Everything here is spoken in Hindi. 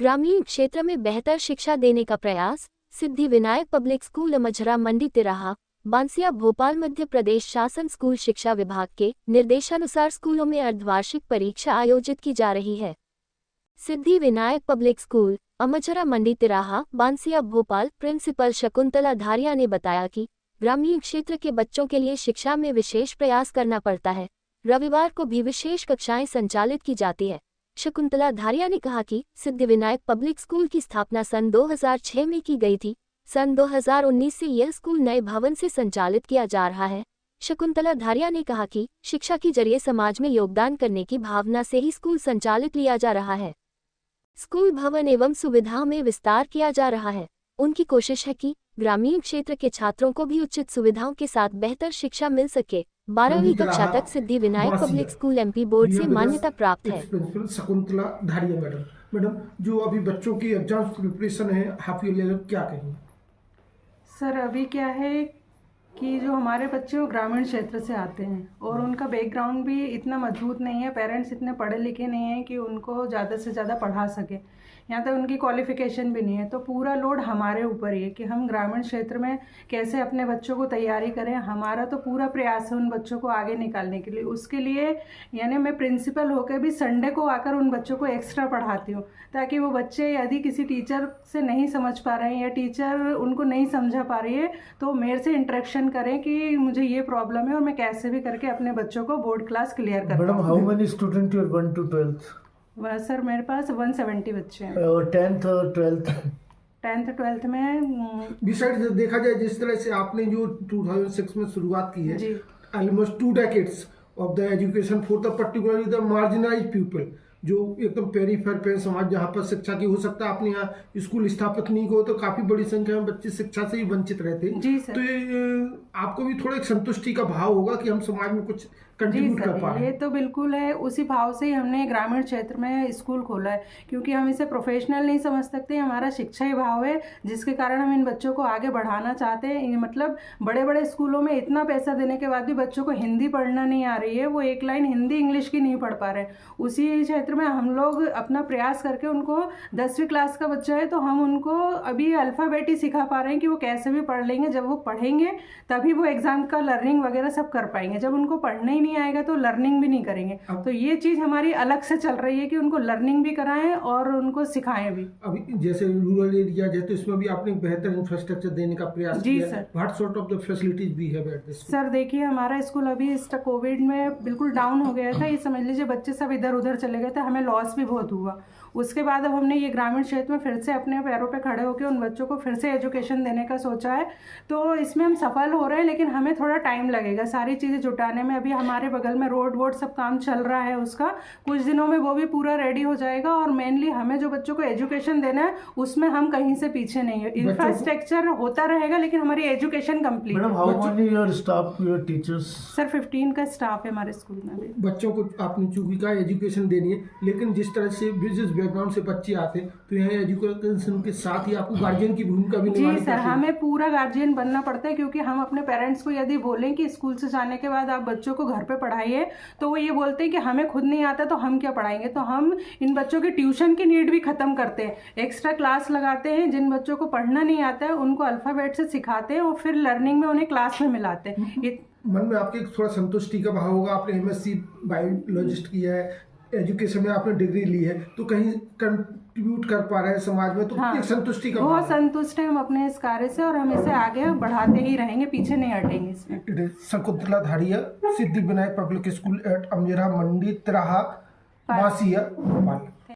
ग्रामीण क्षेत्र में बेहतर शिक्षा देने का प्रयास। सिद्धि विनायक पब्लिक स्कूल अमझरा मंडी तिराहा बांसिया भोपाल मध्य प्रदेश शासन स्कूल शिक्षा विभाग के निर्देशानुसार स्कूलों में अर्धवार्षिक परीक्षा आयोजित की जा रही है। सिद्धि विनायक पब्लिक स्कूल अमझरा मंडी तिराहा बांसिया भोपाल प्रिंसिपल शकुंतला धारिया ने बताया कि ग्रामीण क्षेत्र के बच्चों के लिए शिक्षा में विशेष प्रयास करना पड़ता है। रविवार को भी विशेष कक्षाएं संचालित की जाती है। शकुंतला धारिया ने कहा कि सिद्धि विनायक पब्लिक स्कूल की स्थापना सन 2006 में की गई थी। सन 2019 से यह स्कूल नए भवन से संचालित किया जा रहा है। शकुंतला धारिया ने कहा कि शिक्षा के जरिए समाज में योगदान करने की भावना से ही स्कूल संचालित लिया जा रहा है। स्कूल भवन एवं सुविधाओं में विस्तार किया जा रहा है। उनकी कोशिश है कि ग्रामीण क्षेत्र के छात्रों को भी उचित सुविधाओं के साथ बेहतर शिक्षा मिल सके। 12वीं कक्षा तक Siddhi Vinayak public school MP board से मान्यता प्राप्त है। शकुंतला धारिया मैडम जो अभी बच्चों की एग्जाम प्रिपरेशन है हाफ ईयर, क्या कहेंगे? सर अभी क्या है कि जो हमारे बच्चे वो ग्रामीण क्षेत्र से आते हैं और उनका बैकग्राउंड भी इतना मजबूत नहीं है, पेरेंट्स इतने पढ़े लिखे नहीं हैं कि उनको ज़्यादा से ज़्यादा पढ़ा सके, यहाँ तक उनकी क्वालिफ़िकेशन भी नहीं है। तो पूरा लोड हमारे ऊपर ही है कि हम ग्रामीण क्षेत्र में कैसे अपने बच्चों को तैयारी करें। हमारा तो पूरा प्रयास है उन बच्चों को आगे निकालने के लिए। उसके लिए यानी मैं प्रिंसिपल होकर भी संडे को आकर उन बच्चों को एक्स्ट्रा पढ़ाती हूँ, ताकि वो बच्चे यदि किसी टीचर से नहीं समझ पा रहे हैं या टीचर उनको नहीं समझा पा रही है तो मेरे से इंटरेक्शन करें कि मुझे ये प्रॉब्लम है और मैं कैसे भी करके अपने बच्चों को बोर्ड क्लास क्लियर कर। Madam how many student your 1 to 12th? Sir मेरे पास 170 बच्चे हैं। 10th और 12th? 10th 12th में बिसाइड देखा जाए जिस तरह से आपने जो 2006 में शुरुआत की है, almost 2 decades of the education for the particularly the marginalised people, जो एकदम पेरीफेर पे समाज जहाँ पर शिक्षा की हो सकता है आपने यहाँ स्कूल स्थापित नहीं हो तो काफी बड़ी संख्या में बच्चे शिक्षा से ही वंचित रहते हैं। जी सर। तो ये आपको भी थोड़ा एक संतुष्टि का भाव होगा कि हम समाज में कुछ कंट्रीब्यूट कर पा रहे हैं। ये तो बिल्कुल है, उसी भाव से ही हमने ग्रामीण क्षेत्र में स्कूल खोला है, क्योंकि हम इसे प्रोफेशनल नहीं समझ सकते। हमारा शिक्षा ही भाव है जिसके कारण हम इन बच्चों को आगे बढ़ाना चाहते हैं। मतलब बड़े बड़े स्कूलों में इतना पैसा देने के बाद भी बच्चों को हिंदी पढ़ना नहीं आ रही है, वो एक लाइन हिंदी इंग्लिश की नहीं पढ़ पा रहे। उसी क्षेत्र में हम लोग अपना प्रयास करके उनको 10वीं क्लास का बच्चा है तो हम उनको अभी अल्फ़ाबेट ही सिखा पा रहे हैं कि वो कैसे भी पढ़ लेंगे। जब वो पढ़ेंगे तभी वो एग्जाम का लर्निंग वगैरह सब कर पाएंगे। जब उनको पढ़ना ही नहीं आएगा तो लर्निंग भी नहीं करेंगे। तो ये चीज़ हमारी अलग से चल रही है कि उनको लर्निंग भी कराएं और उनको सिखाएं भी। अभी जैसे रूरल एरिया जैसे इसमें भी आपने बेहतर इंफ्रास्ट्रक्चर देने का प्रयास किया है। What sort of the facilities we have at this school? Sir देखिए हमारा स्कूल अभी इस कोविड में बिल्कुल डाउन हो गया था। ये समझ लीजिए बच्चे सब इधर उधर चले गए थे, हमें लॉस भी बहुत हुआ। उसके बाद अब हमने ये ग्रामीण क्षेत्र में फिर से अपने पैरों पे खड़े होकर उन बच्चों को फिर से एजुकेशन देने का सोचा है। तो इसमें हम सफल हो रहे हैं, लेकिन हमें थोड़ा टाइम लगेगा सारी चीज़ें जुटाने में। अभी हमारे बगल में रोड वोड सब काम चल रहा है, उसका कुछ दिनों में वो भी पूरा रेडी हो जाएगा। और मेनली हमें जो बच्चों को एजुकेशन देना है उसमें हम कहीं से पीछे नहीं है। इंफ्रास्ट्रक्चर होता रहेगा लेकिन हमारी एजुकेशन कंप्लीट। सर 15 का स्टाफ है हमारे स्कूल में। भी बच्चों को आपने चूंकि का एजुकेशन देनी है, लेकिन जिस तरह से बिजनेस बैकग्राउंड से बच्चे आते हैं तो यहाँ एजुकेशन के साथ ही आपको गार्जियन की भूमिका भी निभानी जी सर, हमें पूरा गार्जियन बनना पड़ता है, क्योंकि हम अपने पेरेंट्स को यदि बोलें कि स्कूल से जाने के बाद आप बच्चों को घर पे पढ़ाइए तो वो ये बोलते हैं कि हमें खुद नहीं आता तो हम क्या पढ़ाएंगे। तो हम इन बच्चों की ट्यूशन की नीड भी खत्म करते हैं, एक्स्ट्रा क्लास लगाते हैं। जिन बच्चों को पढ़ना नहीं आता है उनको अल्फ़ाबेट से सिखाते हैं और फिर लर्निंग में उन्हें क्लास में मिलाते हैं। मन में आपके थोड़ा संतुष्टि का भाव होगा। आपने MSc बायोलॉजिस्ट किया है, एजुकेशन में आपने डिग्री ली है, तो कहीं कंट्रीब्यूट कर पा रहे हैं समाज में, तो एक संतुष्टि का बहुत संतुष्ट है हम अपने इस कार्य से और हम इसे आगे बढ़ाते ही रहेंगे, पीछे नहीं हटेंगे इसमें। शकुंतला धारिया, सिद्धि विनायक पब्लिक स्कूल एट अमझरा मंडी तिराहा बांसिया भोपाल।